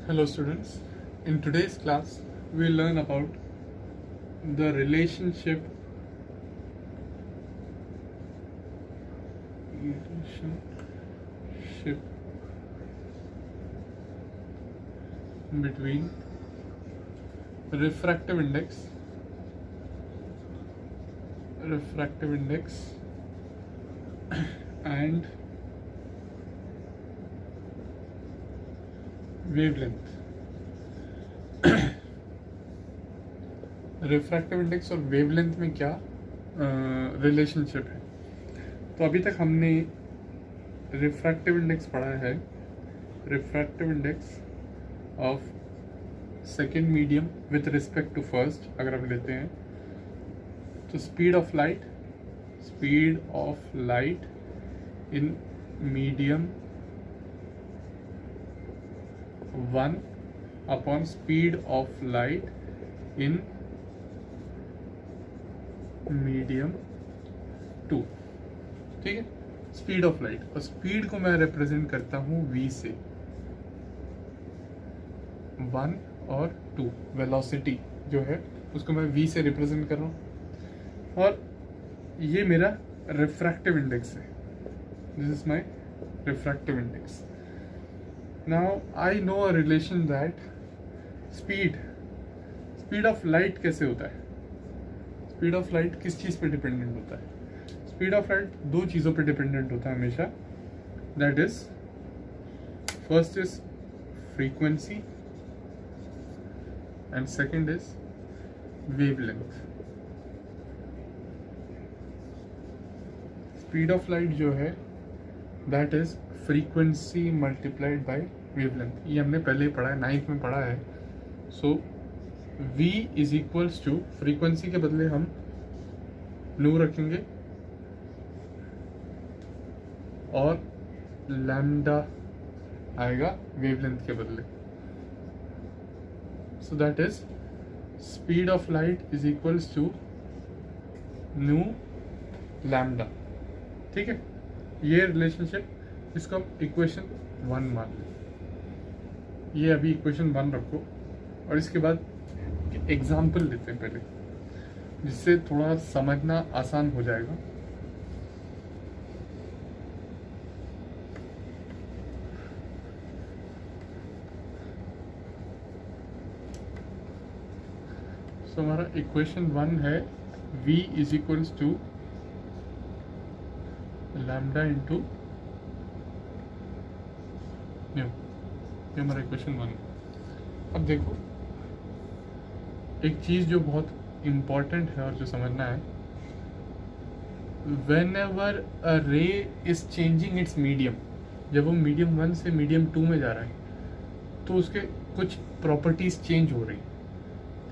Hello students, in today's class we will learn about the relationship between refractive index and wavelength. Refractive index और wavelength में क्या relationship है? तो अभी तक हमने रिफ्रैक्टिव इंडेक्स पढ़ा है, refractive index of second medium with respect to first अगर हम लेते हैं तो speed of light in medium 1 upon speed of light in medium 2. ठीक है, स्पीड ऑफ लाइट, और स्पीड को मैं रिप्रेजेंट करता हूं v से. 1 और 2 वेलोसिटी जो है उसको मैं v से रिप्रेजेंट कर रहा हूं, और ये मेरा रिफ्रैक्टिव इंडेक्स है. This is my refractive index. Now I know a relation that speed of light कैसे होता है. स्पीड ऑफ लाइट किस चीज़ पे डिपेंडेंट होता है? स्पीड ऑफ लाइट दो चीज़ों पे डिपेंडेंट होता है हमेशा. That is first is frequency and second is wavelength. Speed of light जो है that is frequency multiplied by wavelength. ये हमने पहले ही पढ़ा है, 9th में पढ़ा है. So v is equals to, frequency के बदले हम न्यू रखेंगे और लैम्डा आएगा वेवलेंथ के बदले. So that is speed of light is equals to nu lambda. ठीक है, ये रिलेशनशिप, इसको हम इक्वेशन 1 मान लें. ये अभी इक्वेशन 1 रखो, और इसके बाद एग्जाम्पल लेते हैं पहले, जिससे थोड़ा समझना आसान हो जाएगा. सो हमारा इक्वेशन 1 है v is equals to lambda into nu. ये हमारा इक्वेशन 1. अब देखो, एक चीज़ जो बहुत इम्पॉर्टेंट है और जो समझना है, वेन एवर अ रे इज चेंजिंग इट्स मीडियम, जब वो मीडियम 1 से मीडियम 2 में जा रहा है तो उसके कुछ प्रॉपर्टीज चेंज हो रही.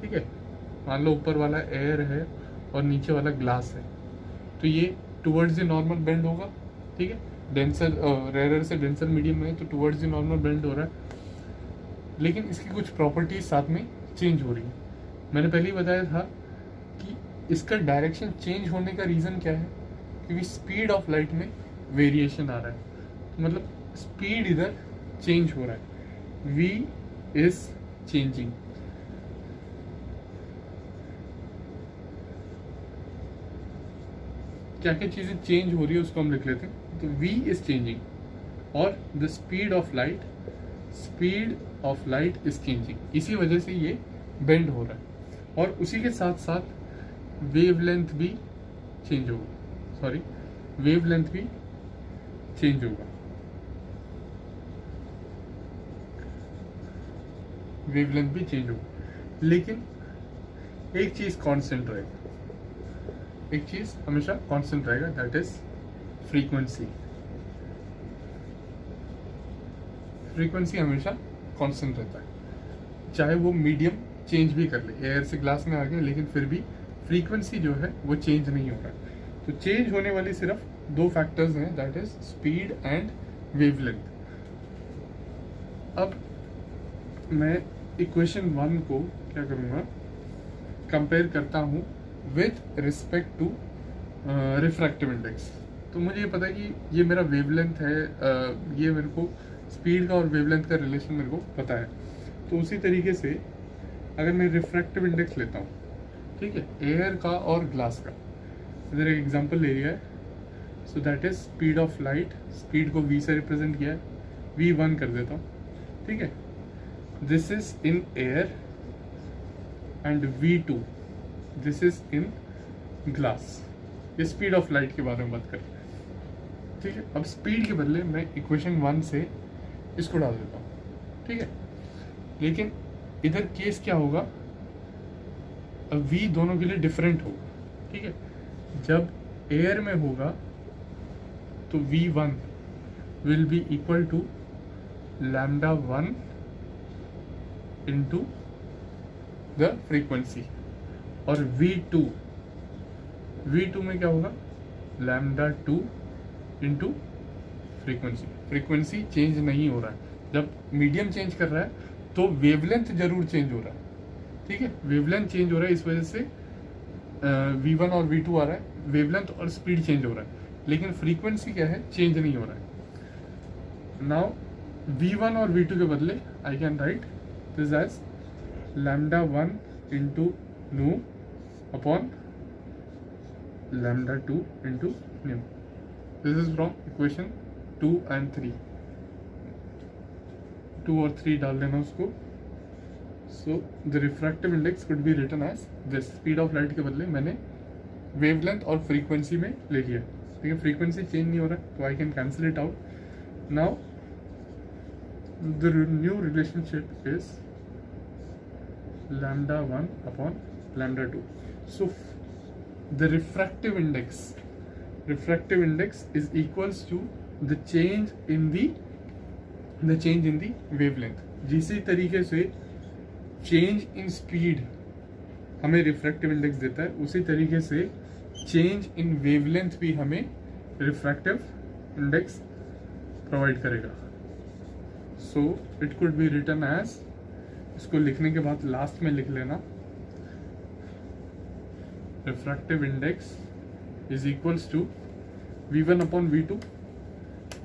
ठीक है, मान लो ऊपर वाला एयर है और नीचे वाला ग्लास है, तो ये टुवर्ड्स द नॉर्मल बेंड होगा. ठीक है, डेंसर रेयर से डेंसर मीडियम में है तो टुवर्ड्स द नॉर्मल बेंड हो रहा है, लेकिन इसकी कुछ प्रॉपर्टीज साथ में चेंज हो रही है. मैंने पहले ही बताया था कि इसका डायरेक्शन चेंज होने का रीज़न क्या है, क्योंकि स्पीड ऑफ लाइट में वेरिएशन आ रहा है. तो मतलब स्पीड इधर चेंज हो रहा है, v इज चेंजिंग. क्या क्या चीज़ें चेंज हो रही है उसको हम लिख लेते हैं. तो v इज चेंजिंग और the speed of light is changing. इसी वजह से ये बेंड हो रहा है, और उसी के साथ साथ वेवलेंथ भी चेंज होगा. वेवलेंथ भी चेंज होगा. लेकिन एक चीज कांस्टेंट रहेगा, एक चीज हमेशा कांस्टेंट रहेगा, दैट इज फ्रीक्वेंसी. फ्रीक्वेंसी हमेशा कांस्टेंट रहता है, चाहे वो मीडियम चेंज भी कर ले. एयर से ग्लास में आ गए, लेकिन फिर भी फ्रीक्वेंसी जो है वो चेंज नहीं हो रहा है. तो चेंज होने वाली सिर्फ 2 फैक्टर्स हैं, that is speed and wavelength. अब मैं इक्वेशन 1 को क्या करूँगा, कंपेयर करता हूँ with respect to refractive index. तो मुझे ये पता है कि ये मेरा वेवलेंथ है, ये मेरे को स्पीड का और वेवलेंथ का रिलेशन मेरे को पता है. तो उसी तरीके से अगर मैं रिफ्रैक्टिव इंडेक्स लेता हूँ, ठीक है, एयर का और ग्लास का, इधर एक एग्जांपल ले लिया है। सो that is speed of light, speed को v से रिप्रेजेंट किया है, v1 कर देता हूँ, ठीक है। This is in air and v2 this is in glass. ये स्पीड ऑफ लाइट के बारे में बात कर रहे हैं, ठीक है। अब स्पीड के बदले मैं इक्वेशन 1 से इसको डाल देता हूँ, ठीक है। लेकिन इधर केस क्या होगा, अब v दोनों के लिए डिफरेंट होगा, ठीक है। जब एयर में होगा तो v1 will be equal to λ1 into the frequency, और v2 में क्या होगा, λ2 इंटू फ्रीक्वेंसी। फ्रीक्वेंसी चेंज नहीं हो रहा है, जब मीडियम चेंज कर रहा है तो वेवलेंथ जरूर चेंज हो रहा है, ठीक है। वेवलेंथ चेंज हो रहा है, इस वजह से v1 और v2 आ रहा है, वेवलेंथ और स्पीड चेंज हो रहा है, लेकिन फ्रीक्वेंसी क्या है, चेंज नहीं हो रहा है। नाउ v1 और v2 के बदले I can write this as λ1 into nu upon λ2 into nu. This is from equation 2 and 3, 2 और 3 डाल देना उसको। So the refractive index could be written as this, speed of light के बदले मैंने वेवलेंथ और फ्रीक्वेंसी में ले लिया, लेकिन फ्रीक्वेंसी चेंज नहीं हो रहा है, तो I can cancel it out. Now the new relationship is λ1 upon λ2। So the refractive index is equals to the change in the wavelength। जिसी तरीके से चेंज इन स्पीड हमें रिफ्रैक्टिव इंडेक्स देता है, उसी तरीके से चेंज इन वेवलेंथ भी हमें रिफ्रैक्टिव इंडेक्स प्रोवाइड करेगा। So it could be written as, इसको लिखने के बाद लास्ट में लिख लेना, refractive index is equals to v1 upon v2।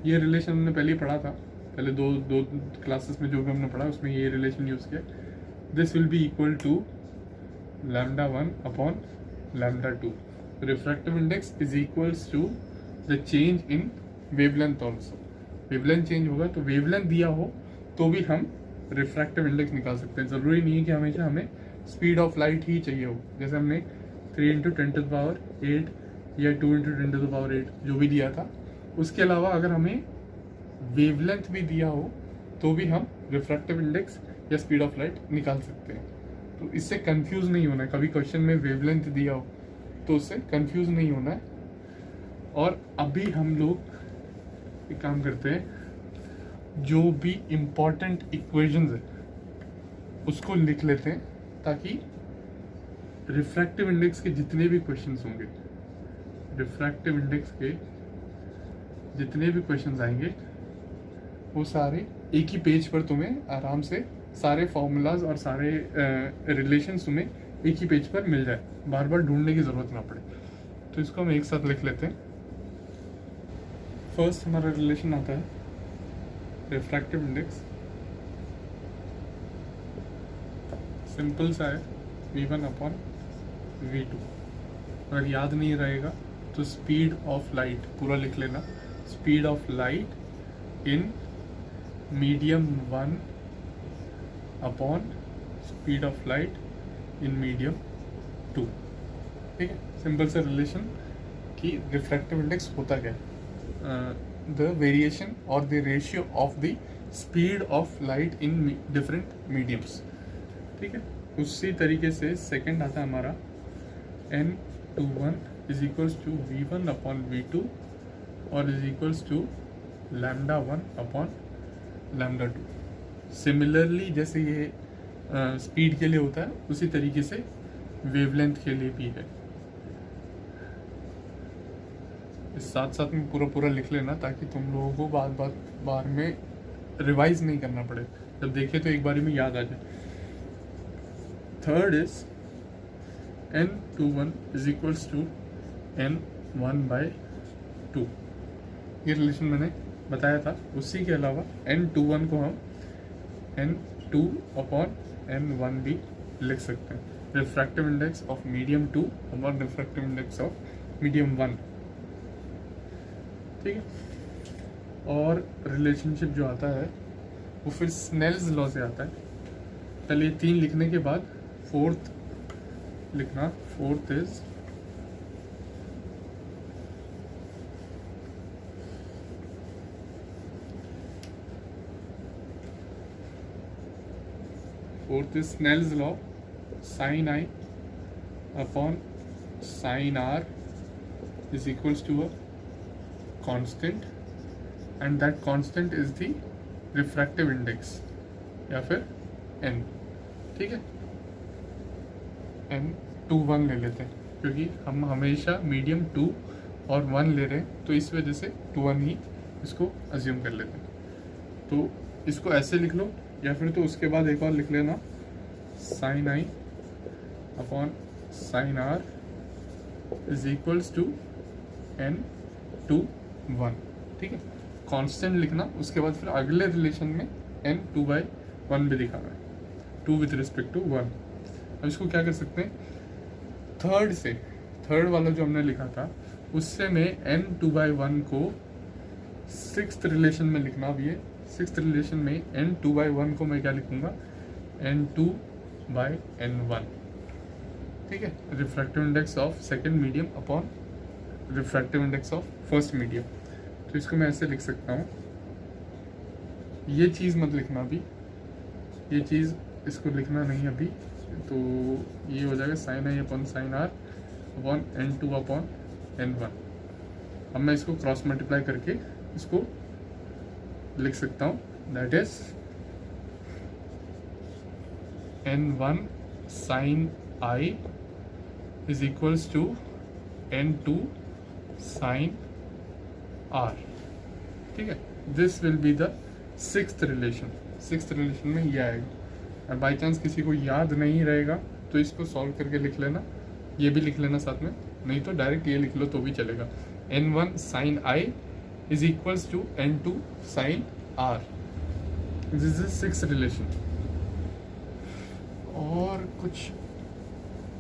ये रिलेशन हमने पहले ही पढ़ा था, पहले दो क्लासेस में जो भी हमने पढ़ा उसमें ये रिलेशन यूज किया। This will be equal to λ1 upon λ2। Refractive index is equals to the change in wavelength also. Wavelength change होगा तो वेवलेंथ दिया हो तो भी हम रिफ्रैक्टिव इंडेक्स निकाल सकते हैं। ज़रूरी नहीं है कि हमेशा हमें स्पीड ऑफ लाइट ही चाहिए हो, जैसे हमने 3 × 10⁸ या 2 × 10⁸ जो भी दिया था। उसके अलावा अगर हमें वेवलेंथ भी दिया हो तो भी हम रिफ्रैक्टिव इंडेक्स या स्पीड ऑफ लाइट निकाल सकते हैं। तो इससे कंफ्यूज नहीं होना है, कभी क्वेश्चन में वेवलेंथ दिया हो तो उससे कंफ्यूज नहीं होना है। और अभी हम लोग एक काम करते हैं, जो भी इम्पोर्टेंट इक्वेशंस है उसको लिख लेते हैं, ताकि रिफ्रैक्टिव इंडेक्स के जितने भी क्वेश्चंस होंगे, रिफ्रैक्टिव इंडेक्स के जितने भी क्वेश्चंस आएंगे वो सारे एक ही पेज पर तुम्हें आराम से सारे फॉर्मूलाज और सारे रिलेशंस तुम्हें एक ही पेज पर मिल जाए, बार बार ढूंढने की ज़रूरत ना पड़े। तो इसको हम एक साथ लिख लेते हैं। फर्स्ट हमारा रिलेशन आता है रिफ्रैक्टिव इंडेक्स, सिंपल सा है, v1 अपॉन v2। अगर याद नहीं रहेगा तो स्पीड ऑफ लाइट पूरा लिख लेना, speed of light in medium 1 upon speed of light in medium 2। ठीक है, सिंपल सा रिलेशन कि रिफ्रैक्टिव इंडेक्स होता क्या है, द वेरिएशन और the ratio of the speed of light in different mediums. ठीक है, उसी तरीके से सेकंड आता है हमारा n21 is equals to v1 upon v2 और is equals to λ1 upon λ2। Similarly जैसे ये स्पीड के लिए होता है उसी तरीके से वेवलेंथ के लिए भी है। इस साथ साथ में पूरा लिख लेना ताकि तुम लोगों को बार में रिवाइज नहीं करना पड़े, जब देखे तो एक बारी में याद आ जाए। Third is n21 is equals to n1/2। ये रिलेशन मैंने बताया था। उसी के अलावा n21 को हम N2/N1 भी लिख सकते हैं। रिफ्रैक्टिव इंडेक्स ऑफ मीडियम 2 और रिफ्रैक्टिव इंडेक्स ऑफ मीडियम 1, ठीक है। और रिलेशनशिप जो आता है वो फिर स्नेल्स लॉ से आता है। पहले ये 3 लिखने के बाद फोर्थ लिखना। Fourth is Snell's law, sin I upon sin R is equals to a constant, and that constant is the refractive index या फिर n, ठीक है। n2/1 ले लेते हैं क्योंकि हम हमेशा मीडियम 2 और 1 ले रहे हैं, तो इस वजह से 2/1 ही इसको अज्यूम कर लेते हैं। तो इसको ऐसे लिख लो, या फिर तो उसके बाद एक और लिख लेना, sin I upon sin R is equals to n2/1, ठीक है। कांस्टेंट लिखना, उसके बाद फिर अगले रिलेशन में n2/1 भी दिखाना है, 2 विथ रिस्पेक्ट टू 1। अब इसको क्या कर सकते हैं, थर्ड वाला जो हमने लिखा था उससे मैं n2/1 को 6th रिलेशन में लिखना भी है। 6th रिलेशन में n2/1 को मैं क्या लिखूंगा, n2/n1, ठीक है। Refractive index of second medium upon refractive index of first medium. तो इसको मैं ऐसे लिख सकता हूँ, ये चीज़ मत लिखना अभी, ये चीज़ इसको लिखना नहीं अभी, तो ये हो जाएगा sin I upon sin R upon n2/n1। अब मैं इसको क्रॉस मल्टीप्लाई करके इसको लिख सकता हूँ, that is n1 sin I is equals to n2 sin R, ठीक है। This will be the 6th relation. 6th relation में ये आएगा। और बाई चांस किसी को याद नहीं रहेगा तो इसको सॉल्व करके लिख लेना, ये भी लिख लेना साथ में, नहीं तो डायरेक्ट ये लिख लो तो भी चलेगा। n1 sin I is equals to n2 sin R. This is the 6th relation. और कुछ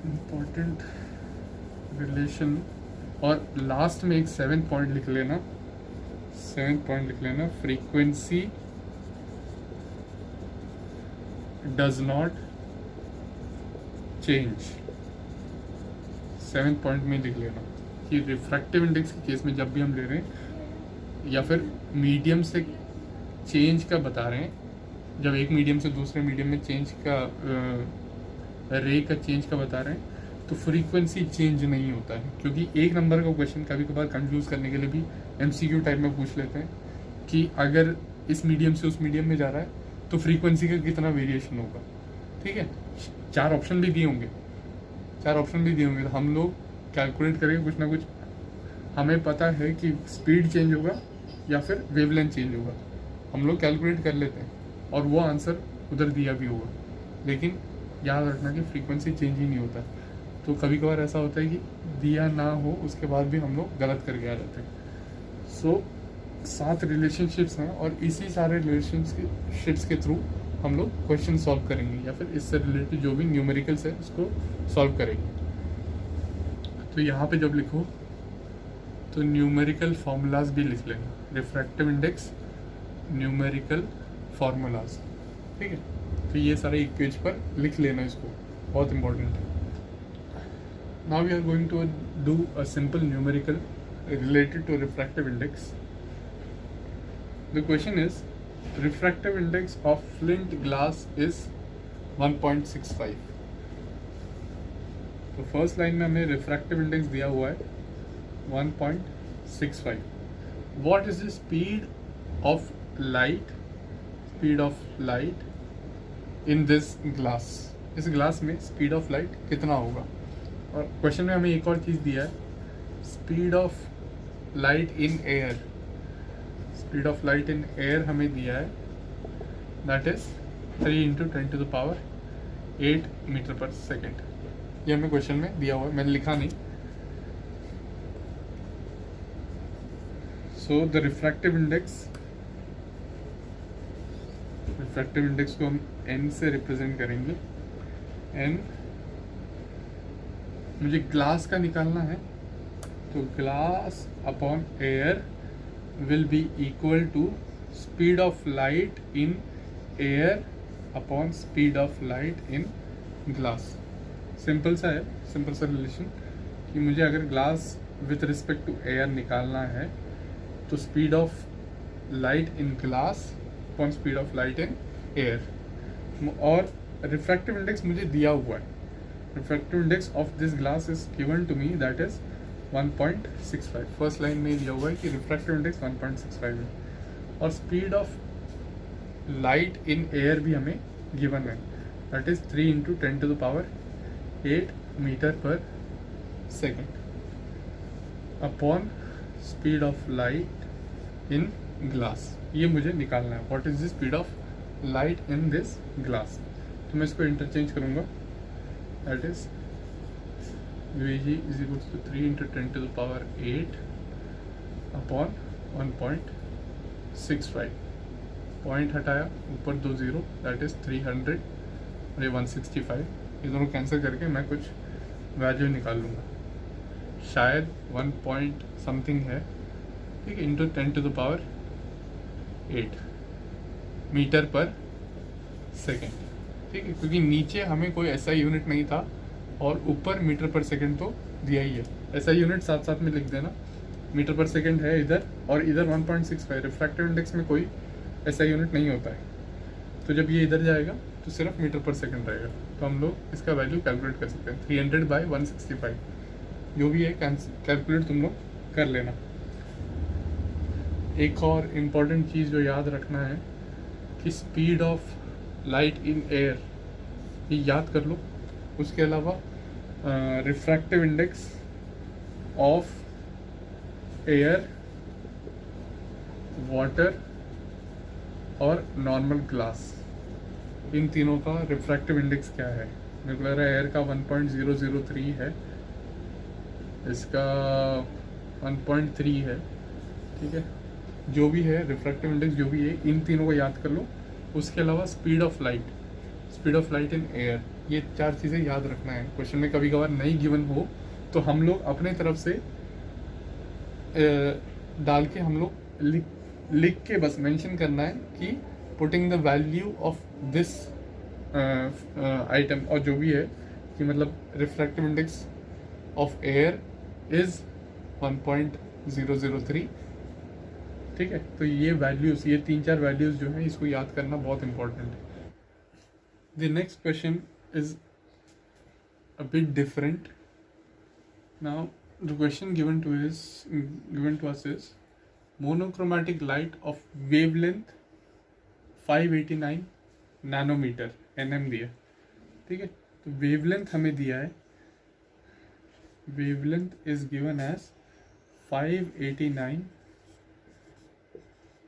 important relation, और लास्ट में एक 7th पॉइंट लिख लेना। 7th पॉइंट लिख लेना, frequency does not change। 7th point में लिख लेना कि रिफ्रैक्टिव इंडेक्स के केस में जब भी हम ले रहे हैं या फिर मीडियम से चेंज का बता रहे हैं, जब एक मीडियम से दूसरे मीडियम में चेंज का रे का चेंज का बता रहे हैं, तो फ्रीक्वेंसी चेंज नहीं होता है। क्योंकि एक नंबर का क्वेश्चन कभी कभार कंफ्यूज करने के लिए भी MCQ टाइप में पूछ लेते हैं कि अगर इस मीडियम से उस मीडियम में जा रहा है तो फ्रीक्वेंसी का कितना वेरिएशन होगा, ठीक है। 4 ऑप्शन भी दिए होंगे, तो हम लोग कैलकुलेट करेंगे कुछ ना कुछ। हमें पता है कि स्पीड चेंज होगा या फिर वेवलेंथ चेंज होगा, हम लोग कैलकुलेट कर लेते हैं और वो आंसर उधर दिया भी होगा, लेकिन याद रखना कि फ्रीक्वेंसी चेंज ही नहीं होता। तो कभी कभार ऐसा होता है कि दिया ना हो उसके बाद भी हम लोग गलत करके आ जाते हैं। सो 7 रिलेशनशिप्स हैं और इसी सारे रिलेशनशिप्स के थ्रू हम लोग क्वेश्चन सॉल्व करेंगे या फिर इससे रिलेटेड जो भी न्यूमेरिकल्स है उसको सॉल्व करेंगे। तो यहाँ पे जब लिखो तो न्यूमेरिकल फार्मूलाज भी लिख लेना, रिफ्रैक्टिव इंडेक्स न्यूमेरिकल फार्मूलाज, ठीक है। तो ये सारे एक पेज पर लिख लेना, इसको बहुत इंपॉर्टेंट है। Now we are going to do a simple numerical related to refractive index. The question is, refractive index of flint glass is 1.65. तो फर्स्ट लाइन में हमें रिफ्रैक्टिव इंडेक्स दिया हुआ है 1.65. What is the speed of light in this glass? इस glass में speed of light कितना होगा? और क्वेश्चन में हमें एक और चीज़ दिया है, speed of light in air. Speed of light in air हमें दिया है, that is 3 × 10⁸ metre per second. ये हमें क्वेश्चन में दिया हुआ है, मैंने लिखा नहीं। सो the refractive index refractive index को हम n से रिप्रेजेंट करेंगे। n मुझे ग्लास का निकालना है, तो glass upon air will be equal to speed of light in air upon speed of light in glass. Simple सा है, सिंपल सा रिलेशन कि मुझे अगर glass with respect to air निकालना है तो speed of light in glass upon speed of light in air. और रिफ्रैक्टिव इंडेक्स मुझे दिया हुआ है, refractive index of this glass is given to me, that is 1.65। First line में दिया हुआ है कि रिफ्रैक्टिव इंडेक्स 1.65 है, और speed of light in air भी हमें गिवन है, that is 3 × 10⁸ metre per second upon speed of light in glass. ये मुझे निकालना है, what is the speed of light in this glass. तो मैं इसको इंटरचेंज करूँगा, that is Vg is equal to 3 × 10⁸ अपॉन 1.65। पॉइंट हटाया, ऊपर 2 0, दैट इज 300 और ये 165। ये दोनों कैंसिल करके मैं कुछ वैल्यू निकाल लूँगा, शायद 1 पॉइंट समथिंग है, ठीक है, इंटू 10⁸ मीटर पर सेकेंड, ठीक है, क्योंकि नीचे हमें कोई ऐसा यूनिट नहीं था और ऊपर मीटर पर सेकेंड तो दिया ही है। ऐसा यूनिट साथ साथ में लिख देना, मीटर पर सेकेंड है इधर और इधर 1.65। रिफ्रैक्टिव इंडेक्स में कोई ऐसा यूनिट नहीं होता है, तो जब ये इधर जाएगा तो सिर्फ मीटर पर सेकेंड रहेगा। तो हम लोग इसका वैल्यू कैलकुलेट कर सकते हैं, 300/165 जो भी है कैलकुलेट तुम लोग कर लेना। एक और इम्पॉर्टेंट चीज़ जो याद रखना है कि speed of light in air, ये याद कर लो। उसके अलावा refractive index of air, water और नॉर्मल ग्लास, इन तीनों का रिफ्रैक्टिव इंडेक्स क्या है। मेरे को लग रहा है एयर का 1.003 है, इसका 1.3 है, ठीक है, जो भी है रिफ्रैक्टिव इंडेक्स जो भी है, इन तीनों को याद कर लो। उसके अलावा speed of light in air, ये 4 चीज़ें याद रखना है। क्वेश्चन में कभी कभार नहीं गिवन हो तो हम लोग अपने तरफ से डाल के हम लोग लिख के बस मेंशन करना है कि putting the value of this item, और जो भी है कि मतलब refractive index of air is 1.003, ठीक है। तो ये वैल्यूज, ये 3-4 वैल्यूज जो हैं, इसको याद करना बहुत इंपॉर्टेंट है। The next question is a bit different. Now the question given to us is monochromatic light of wavelength 589 nanometre nm दिया, ठीक है। तो वेवलेंथ हमें दिया है, wavelength is given as 589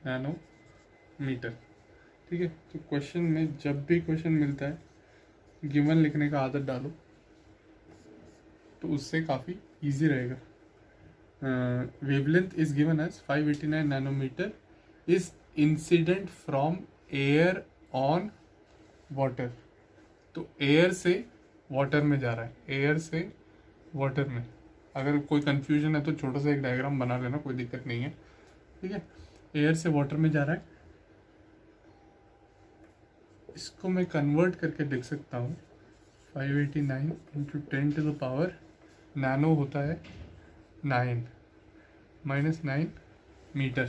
nanometre, ठीक है। तो क्वेश्चन में जब भी क्वेश्चन मिलता है गिवन लिखने का आदत डालो, तो उससे काफ़ी इजी रहेगा। Wavelength is given as 589 nanometre is incident from air on water. तो एयर से वाटर में जा रहा है, एयर से वाटर में। अगर कोई कंफ्यूजन है तो छोटा सा एक डायग्राम बना लेना, कोई दिक्कत नहीं है, ठीक है। एयर से वाटर में जा रहा है, इसको मैं कन्वर्ट करके देख सकता हूँ। 589 × 10⁻, नैनो होता है 9 -9 मीटर,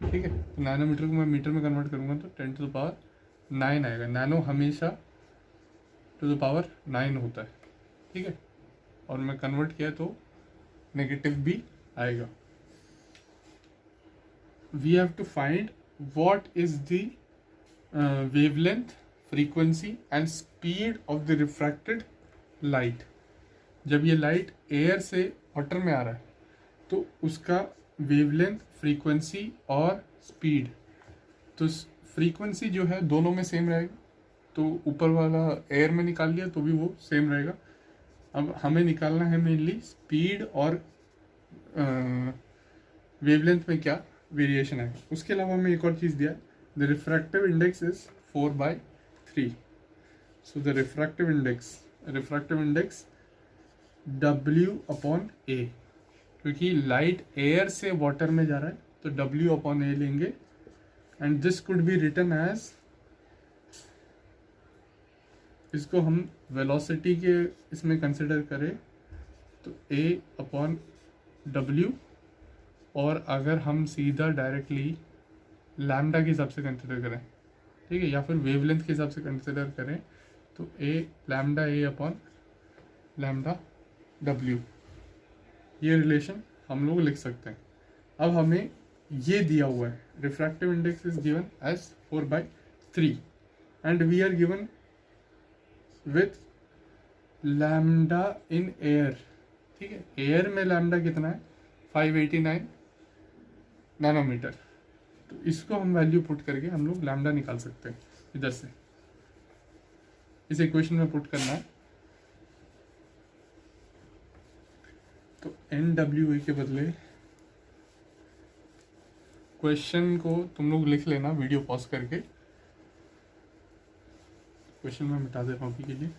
ठीक है। तो नैनोमीटर को मैं मीटर में कन्वर्ट करूँगा तो 10⁻9 आएगा। नैनो हमेशा 9 होता है, ठीक है, और मैं कन्वर्ट किया तो नेगेटिव भी आएगा। We have to find what is the wavelength, frequency and speed of the refracted light। जब ये लाइट एयर से वाटर में आ रहा है तो उसका वेवलेंथ, फ्रीक्वेंसी और स्पीड, तो फ्रीक्वेंसी जो है दोनों में सेम रहेगा, तो ऊपर वाला एयर में निकाल लिया तो भी वो सेम रहेगा। अब हमें निकालना है मेनली स्पीड और वेवलेंथ में क्या वेरिएशन है। उसके अलावा हमें एक और चीज़ दिया, the refractive index is 4/3. So the refractive index W/A, क्योंकि लाइट एयर से वाटर में जा रहा है तो W/A लेंगे, and this could be written as, इसको हम वेलोसिटी के इसमें कंसिडर करें तो A/W, और अगर हम सीधा डायरेक्टली लैम्डा के हिसाब से कंसिडर करें, ठीक है, या फिर वेवलेंथ के हिसाब से कंसिडर करें तो λ/W, ये रिलेशन हम लोग लिख सकते हैं. अब हमें ये दिया हुआ है, refractive index is given as 4/3 and we are given with lambda in air. ठीक है, एयर में लैम्डा कितना है, 589 नैनोमीटर. तो इसको हम वैल्यू पुट करके हम लोग लैम्डा निकाल सकते हैं. इधर से इस इक्वेशन में पुट करना है. तो NWA के बदले, क्वेश्चन को तुम लोग लिख लेना वीडियो पॉज करके. क्वेश्चन में मिटा दे कॉपी के लिए.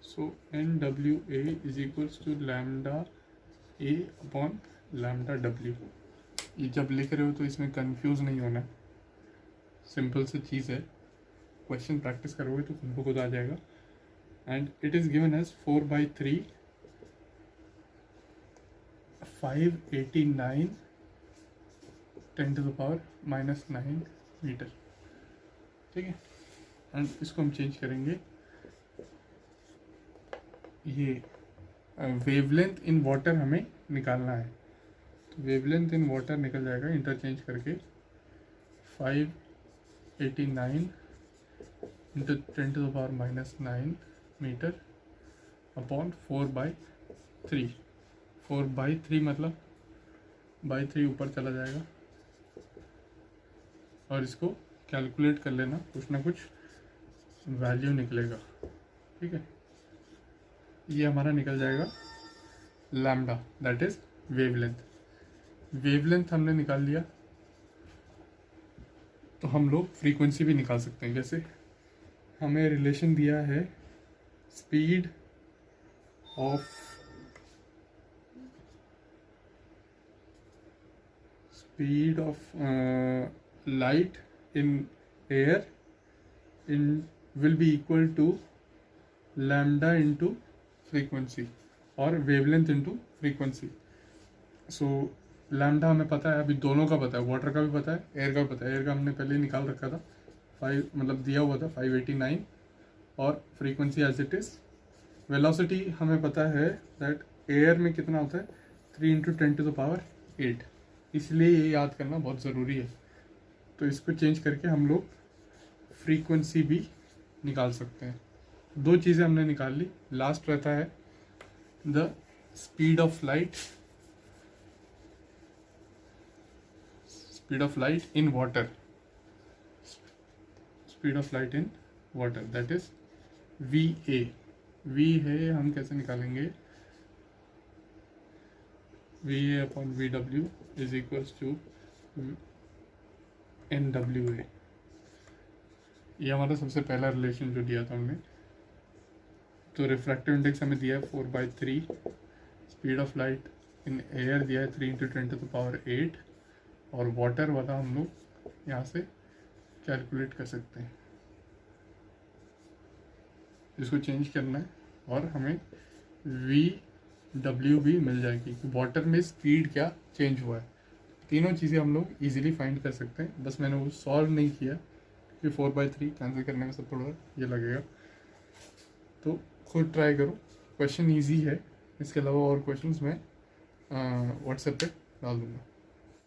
So NWA is equals to lambda A upon lambda W. ये जब लिख रहे हो तो इसमें कंफ्यूज नहीं होना, सिंपल सी चीज़ है. क्वेश्चन प्रैक्टिस करोगे तो खुद ब खुद आ जाएगा. And it is given as 4/3 589 10⁻⁻9 metre. ठीक है, एंड इसको हम चेंज करेंगे. ये वेवलेंथ इन वाटर हमें निकालना है, तो वेवलेंथ इन वाटर निकल जाएगा इंटरचेंज करके 589 इंटू 10⁻⁻9 मीटर अपॉन 4/3. 4/3 मतलब बाई 3 ऊपर चला जाएगा, और इसको कैलकुलेट कर लेना, कुछ ना कुछ वैल्यू निकलेगा. ठीक है, ये हमारा निकल जाएगा lambda, that is wavelength. Wavelength हमने निकाल लिया तो हम लोग फ्रीक्वेंसी भी निकाल सकते हैं. जैसे हमें रिलेशन दिया है speed of light in air in will be equal to lambda into frequency और wavelength into frequency. So lambda हमें पता है, अभी दोनों का पता है, वाटर का भी पता है, एयर का भी पता है. एयर का हमने पहले ही निकाल रखा था, 5 मतलब दिया हुआ था 589, और frequency as it is. Velocity हमें पता है दैट एयर में कितना होता है, 3 × 10⁸, इसलिए ये याद करना बहुत ज़रूरी है. तो इसको चेंज करके हम लोग फ्रीक्वेंसी भी निकाल सकते हैं. 2 चीज़ें हमने निकाल ली. लास्ट रहता है the speed of light in water. Speed of light in water that is VA. V है, हम कैसे निकालेंगे, VA upon VW is equals to NWA. ये हमारा सबसे पहला रिलेशन जो दिया था हमने. तो रिफ्रैक्टिव इंडेक्स हमें दिया है 4/3, speed of light in air दिया है 3 × 10⁸, और वाटर वाला हम लोग यहाँ से कैलकुलेट कर सकते हैं. इसको चेंज करना है और हमें VW भी मिल जाएगी. वाटर में स्पीड क्या चेंज हुआ है, तीनों चीज़ें हम लोग इजीली फाइंड कर सकते हैं. बस मैंने वो सॉल्व नहीं किया कि 4/3 कैंसिल करने में सब थोड़ा ये लगेगा. तो खुद ट्राई करो, क्वेश्चन इजी है. इसके अलावा और क्वेश्चंस मैं व्हाट्सएप पे डाल दूँगा.